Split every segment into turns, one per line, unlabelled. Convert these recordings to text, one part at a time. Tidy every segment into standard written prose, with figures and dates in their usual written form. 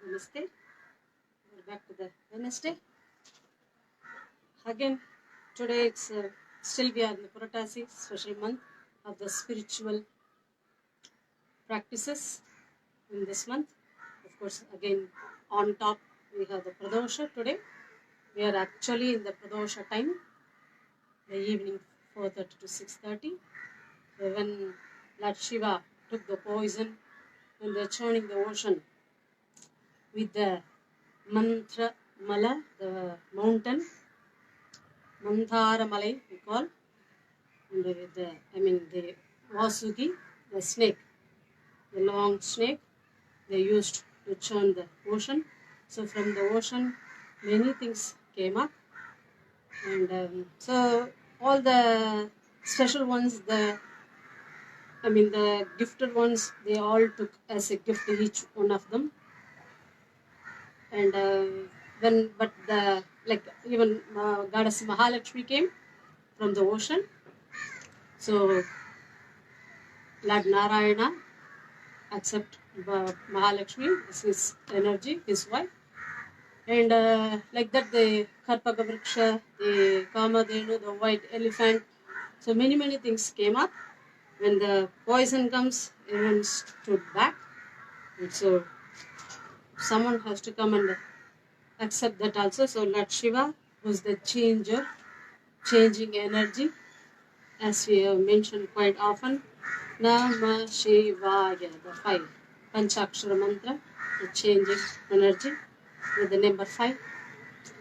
Namaste. We're back to the Wednesday. Again, today it's still we are in the Puratasi special month of the spiritual practices in this month. Of course, again on top we have the Pradosha today. We are actually in the Pradosha time, the evening 4:30 to 6:30. When Lord Shiva took the poison when they're churning the ocean with the mantra mala, the mountain, Mandhara Malai we call, and with the Vasuki, the snake, the long snake, they used to churn the ocean. So from the ocean, many things came up, and so all the special ones, the gifted ones, they all took as a gift each one of them. And even goddess Mahalakshmi came from the ocean. So Lord Narayana accept Mahalakshmi as his energy, his wife. And like that, the Karpaka Vriksha, the Kamadhenu, the white elephant. So many things came up. When the poison comes, everyone stood back. And so someone has to come and accept that also. So Lord Shiva was the changer, changing energy, as we have mentioned quite often. Namah Shivaya, the 5 Panchakshara mantra, the changing energy with the number 5.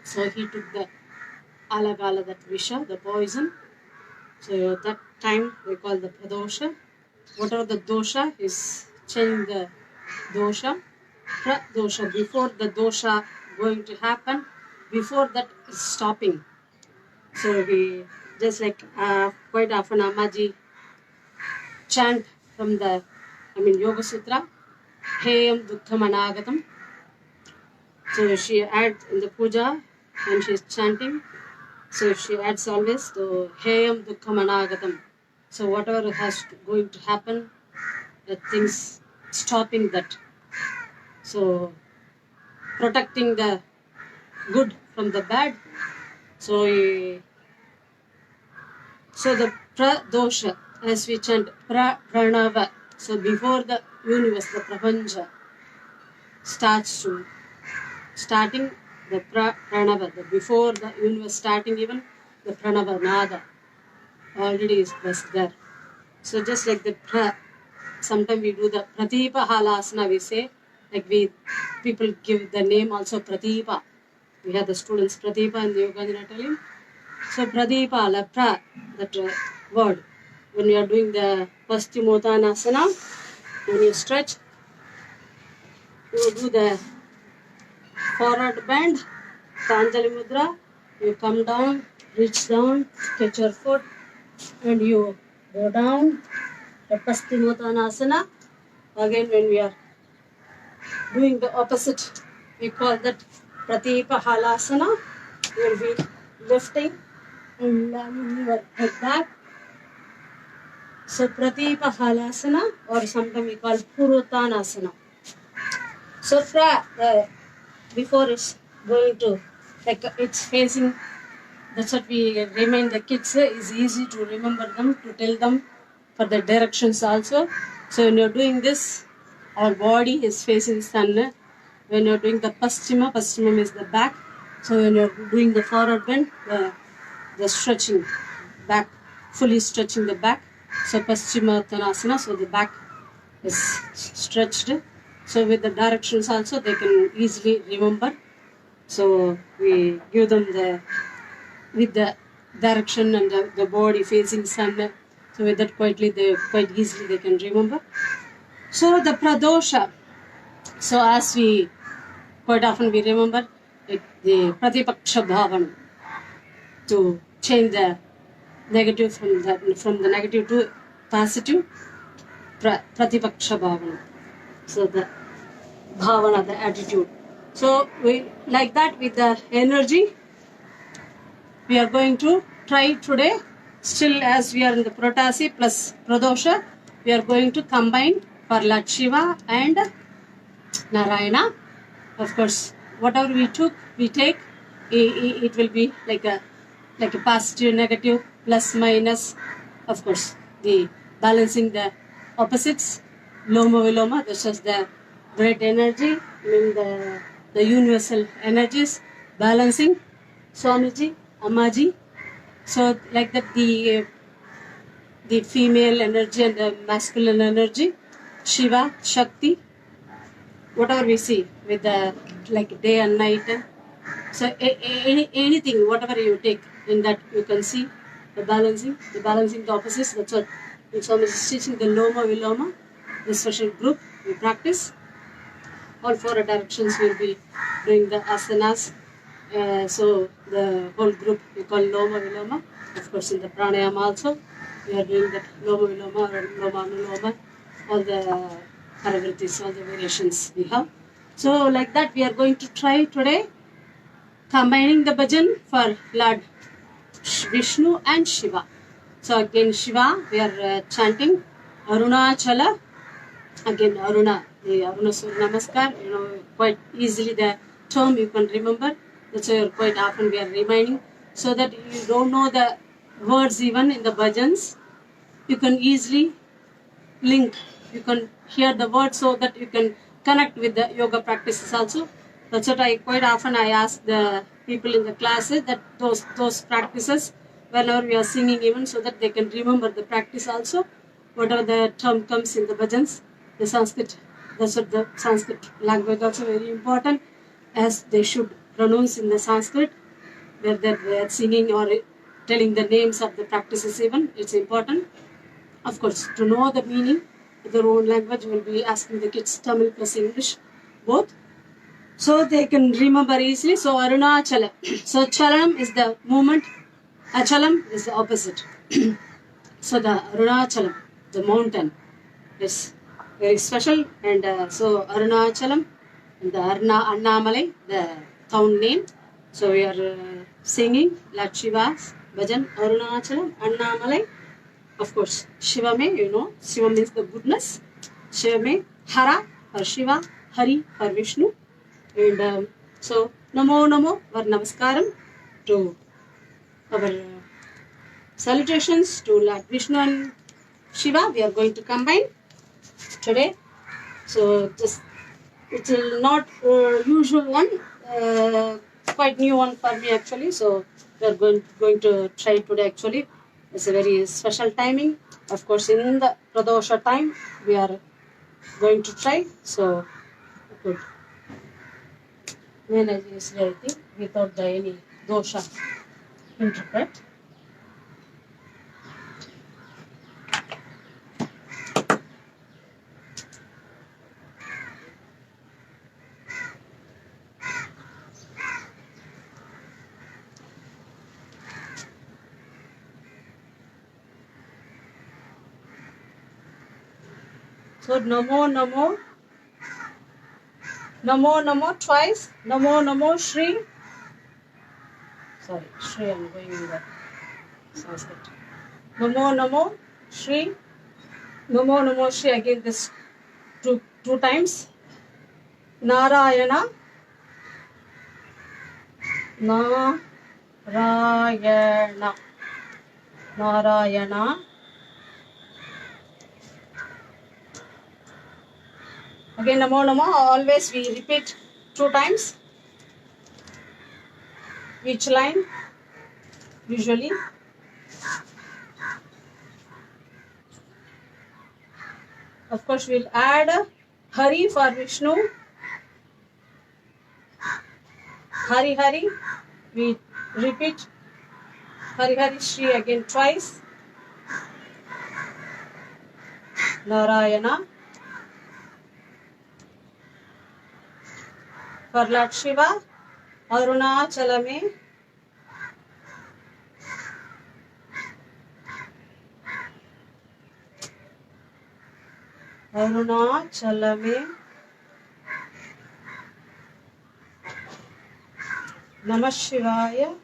So he took the alagala, that visha, the poison. So that time we call the pradosha. Whatever the dosha is, change the dosha. Pradosha, before the dosha going to happen, before that is stopping. So we just like quite often Ammaji chant from the Yoga Sutra, Heyam Dukkham Anagatam. So she adds in the puja when she is chanting, so she adds always to Heyam Dukkham Anagatam. So whatever going to happen, the things stopping that. So protecting the good from the bad. So the pradosha, as we chant pranava. So before the universe, the prapancha starting the pranava, before the universe starting, even the pranava nada already was there. So just like the sometimes we do the pratipa halasana, we say, like people give the name also pratipa. We have the students pratipa in the Yoganjana telling. So pratipa, that word, when you are doing the Paschimottanasana, when you stretch, you do the forward bend, Pranjali Mudra, you come down, reach down, catch your foot, and you go down, the Paschimottanasana. Again, when we are doing the opposite, we call that Pratipa Halasana. You will be lifting and laying your head back. So Pratipa Halasana, or sometimes we call Puruttanasana. So before it's going to, like it's facing, that's what we remind the kids, is easy to remember them, to tell them for the directions also. So when you're doing this, our body is facing sun. When you're doing the Paschima is the back. So when you're doing the forward bend, the stretching back, fully stretching the back. So Paschimottanasana, so the back is stretched. So with the directions also, they can easily remember. So we give them with the direction and the body facing sun. So with that quite easily they can remember. So the pradosha. So as we quite often we remember the pratipaksha bhavana, to change the negative from the negative to positive, pratipaksha bhavana. So the bhavana, the attitude. So we like that with the energy. We are going to try today. Still, as we are in the Puratasi plus Pradosha, we are going to combine for Lord Shiva and Narayana. Of course, whatever we take, it will be like a positive, negative, plus, minus. Of course, the balancing the opposites, loma viloma. This is the great energy, the universal energies balancing. Swamiji, Ammaji. So like that, the female energy and the masculine energy, Shiva, Shakti, whatever we see with the like day and night. So anything, whatever you take in that, you can see the balancing the opposites. That's what Swami is teaching, the Loma Viloma, the special group we practice. All four directions will be doing the asanas. So the whole group we call Loma Viloma. Of course, in the pranayama also, we are doing the Loma Viloma or Loma Anuloma, all the paravritis, all the variations we have. So like that, we are going to try today combining the bhajan for Lord Vishnu and Shiva. So again, Shiva, we are chanting Arunachala. Again, Aruna, the Aruna Surya Namaskar, quite easily the term you can remember. That's why quite often we are reminding, so that you don't know the words even in the bhajans. You can easily link, you can hear the words so that you can connect with the yoga practices also. That's what I quite often I ask the people in the classes, that those practices, whenever we are singing even, so that they can remember the practice also, whatever the term comes in the bhajans, the Sanskrit. That's what the Sanskrit language also very important, as they should pronounce in the Sanskrit, where they are singing or telling the names of the practices even, it's important. Of course, to know the meaning of their own language, will be asking the kids Tamil plus English, both, so they can remember easily. So Arunachala. So Chalanam is the movement, Achalam is the opposite. So the Arunachalam, the mountain, is very special. And so Arunachalam, and the Annamalai, the town name. So we are singing Lord Shiva's bhajan, Arunachalam, Annamalai. Of course, Shiva mein, Shiva means the goodness. Shiva mein, Hara for Shiva, Hari for Vishnu. And so, Namo Namo, our Namaskaram to our salutations to Lord Vishnu and Shiva. We are going to combine today. So, it's not usual one, quite new one for me actually. So, we are going to try today actually. It's a very special timing. Of course, in the Pradosha time, we are going to try. So, good. When I think without any dosha interpret. So Namo Namo, Namo Namo twice, Namo Namo Shri. Sorry, Shri, I'm going in the Sanskrit. Namo Namo Shri, Namo Namo Shri. Again, this two times. Narayana, Narayana, Narayana. Again, Namo Namo, always we repeat 2 times, each line, usually. Of course, we'll add Hari for Vishnu. Hari Hari, we repeat Hari Hari Shri again twice. Narayana. For Lord Shiva, Arunachalame. Arunachalame. Namah Shivaya.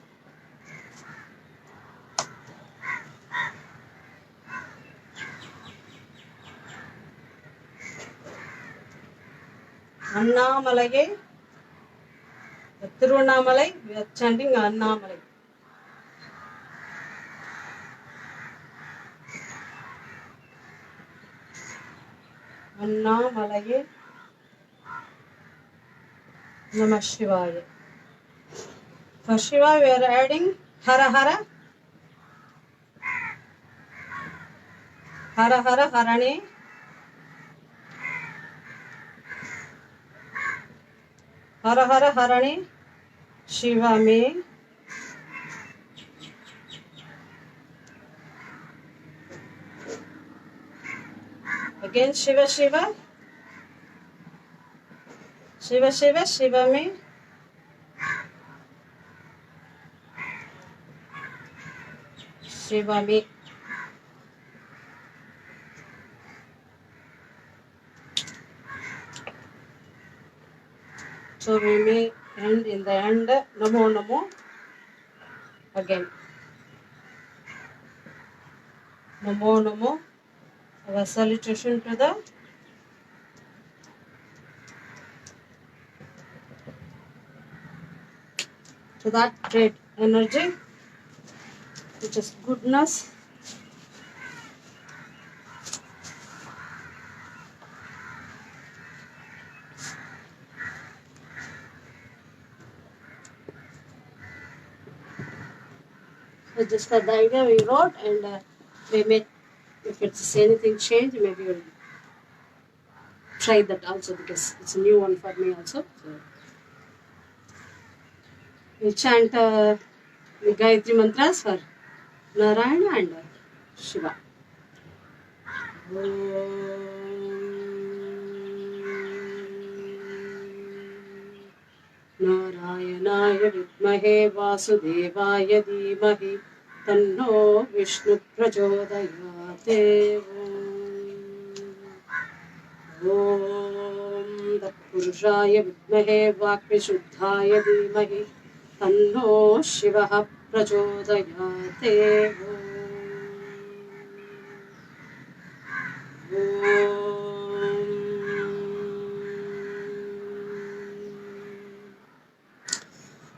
Annamalage. Tiruvannamalai, we are chanting Annamalai. Annamalaye Namah Shivaya. For Shiva, we are adding Hara Hara, Hara Hara Harane, Hara Hara Harane, Shiva me. Again Shiva Shiva, Shiva Shiva, Shiva me. Shiva me. So we may end in the end Namo Namo again. Namo Namo. Our salutation to that great energy, which is goodness. So just for the idea we wrote, and we may, if it's anything change, maybe we'll try that also, because it's a new one for me also. So we'll chant the Gayatri mantras for Narayana and Shiva. नारायणाय विद्महे वासुदेवाय धीमहि तन्नो विष्णु प्रचोदयात्। ॐ तत्पुरुषाय विद्महे वाक्विशुद्धाय धीमहि तन्नो शिवः प्रचोदयात्।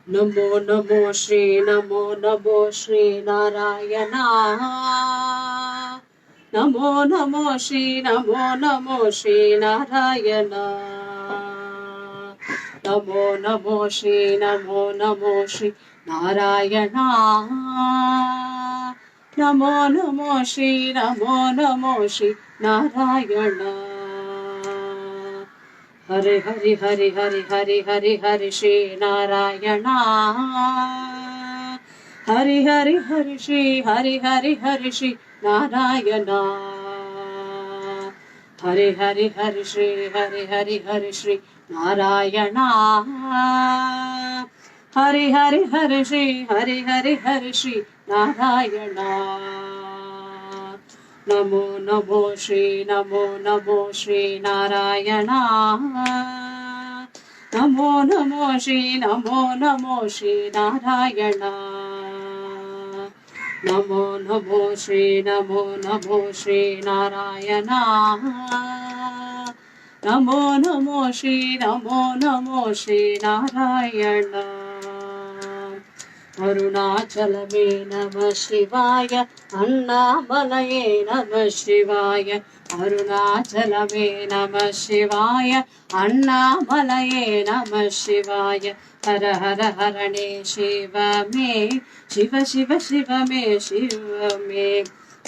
नमो नमो श्री नारायणा। नमो नमो श्री नारायणा। नमो नमो श्री नारायणा। नमो नमो श्री नारायणा। हरे हरि हरि हरि हरि हरि हरि श्री नारायणा। हरि हरि हरि श्री हरि हरि हरि श्री नारायणा। हरि हरि हरि श्री हरि हरि हरि श्री नारायणा। हरि हरि हरि श्री हरि हरि हरि श्री नारायणा। नमो नमो श्री नारायणा। नमो नमो श्री नारायणा। नमो नमो श्री नारायणा। नमो नमो श्री नारायणा। अरुणाचलमे नमः शिवाय अन्नामलये नमः शिवाय। अरुणाचलमे नमः शिवाय अन्नामलये नमः शिवाय। हर हर हरणे शिव मे शिव शिव शिव मे शिव मे।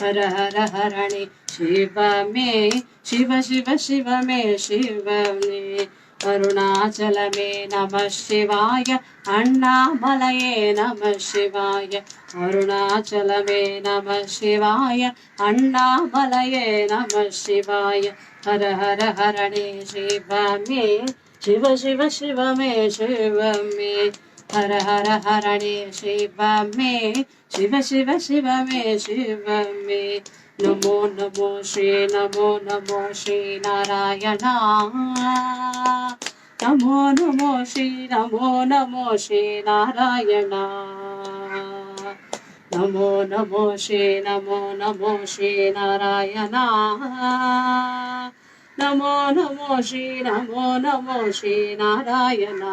हर हर हरणे शिव मे शिव शिव शिव मे शिव मे। अरुणाचलमे नमः शिवाय अन्नामलये नमः शिवाय। अरुणाचलमे नमः शिवाय अन्नामलये नमः शिवाय। हर हर हरणे शिव मे शिव शिव शिव मे शिव मे। हर हर हरणे शिव मे शिव शिव शिव मे शिव मे। Namo Namo Shri Narayana. Namo Namo Shri Narayana. Namo Namo Shri Narayana. Namo Namo Shri Narayana.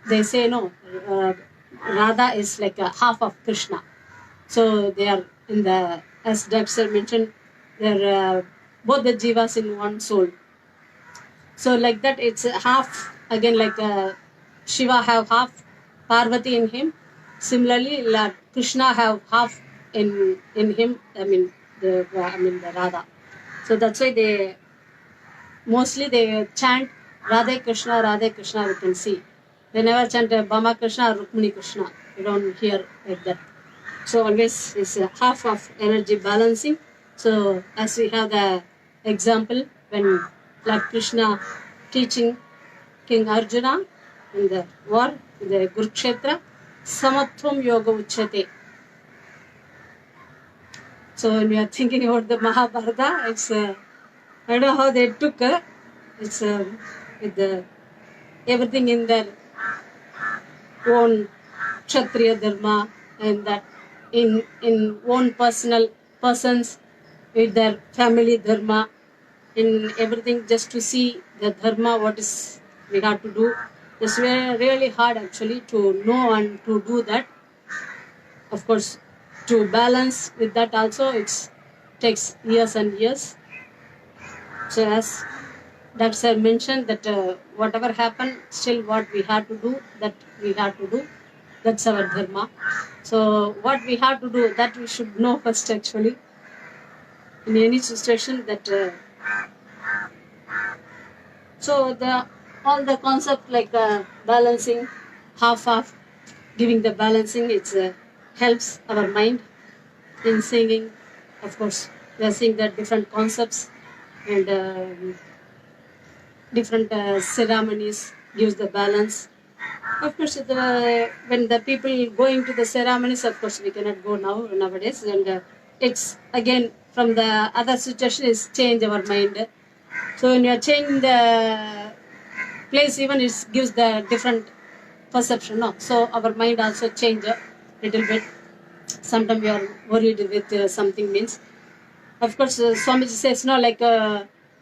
they say no, Radha is like a half of Krishna. So they are in the, as Dr. mentioned, they're both the jivas in one soul. So like that, it's a half again, like Shiva have half Parvati in him. Similarly, like Krishna have half in him. The Radha. So that's why they mostly they chant Radhe Krishna, Radhe Krishna. We can see they never chant Bama Krishna or Rukmini Krishna. You don't hear like that. So always is half of energy balancing. So as we have the example when Lord Krishna teaching King Arjuna in the war, in the Kurukshetra, Samatvam Yoga Uchyate. So when we are thinking about the Mahabharata, it's I don't know how they took it's with the everything in their own Kshatriya Dharma and that in own personal persons with their family Dharma in everything just to see the Dharma what is we have to do. It's really hard actually to know and to do that. Of course, to balance with that also it takes years and years. So as Dr. mentioned that whatever happened, still what we have to do, that we have to do. That's our dharma. So what we have to do, that we should know first actually. In any situation that so the all the concept like balancing, half, giving the balancing, it helps our mind in singing. Of course, we are seeing the different concepts and different ceremonies gives the balance. Of course, when the people going to the ceremonies, of course, we cannot go nowadays. And it's again from the other situation is change our mind. So when you are changing the place, even it gives the different perception. No? So our mind also change a little bit. Sometimes we are worried with something means. Of course, Swamiji says no, like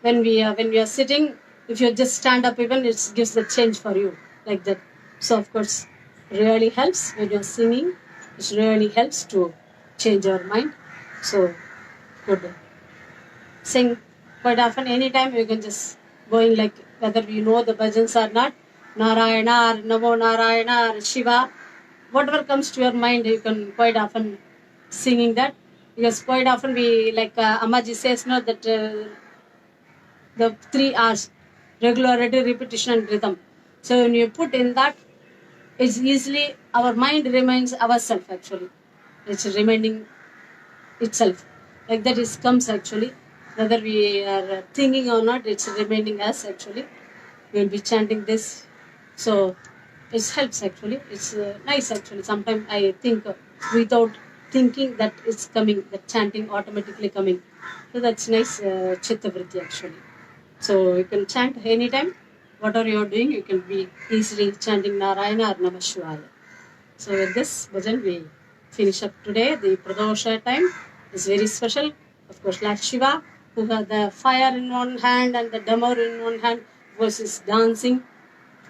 when we are sitting, if you just stand up, even it gives the change for you like that. So of course, really helps when you're singing. It really helps to change our mind. So good. Sing quite often. Anytime you can just going like whether you know the bhajans or not, Narayana or Namo Narayana or Shiva, whatever comes to your mind, you can quite often singing that. Because quite often we like Ammaji says no that the 3 R's, regularity, repetition, and rhythm. So when you put in that, it's easily our mind remains ourself actually. It's reminding itself. Like that is comes actually. Whether we are thinking or not, it's reminding us actually. We'll be chanting this. So it helps actually. It's nice actually. Sometimes I think without thinking that it's coming, that chanting automatically coming. So that's nice chitta vritti actually. So you can chant anytime. Whatever you're doing, you can be easily chanting Narayana or Namah Shivaya. So with this bhajan, we finish up today. The Pradosha time is very special. Of course, Lord Shiva, who has the fire in one hand and the damaru in one hand, was dancing.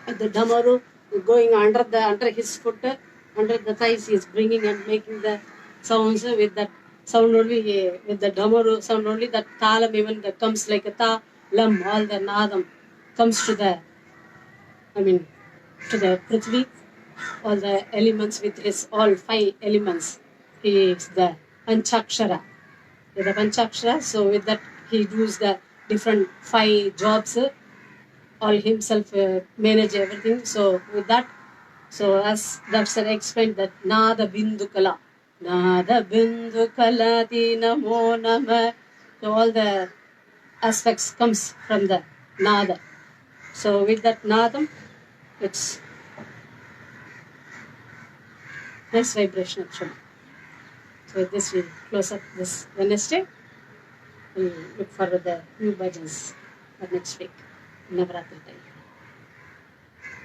The damaru going under his foot, under the thighs, he is bringing and making the sounds with that sound only, with the damaru sound only, that talam even that comes like a ta, lam, all the nadam comes to the, to the Prithvi, all the elements with his all 5 elements. He is the Panchakshara. The Panchakshara, so with that he does the different 5 jobs, all himself manage everything. So with that, so as Dr. explained that Nada Bindukala, Nada Bindukala Ti Namo Nama, so all the aspects comes from the Nada. So with that Nadam, it's nice vibration actually. So with this we close up this Wednesday. We'll look for the new bhajans for next week, Navaratri time.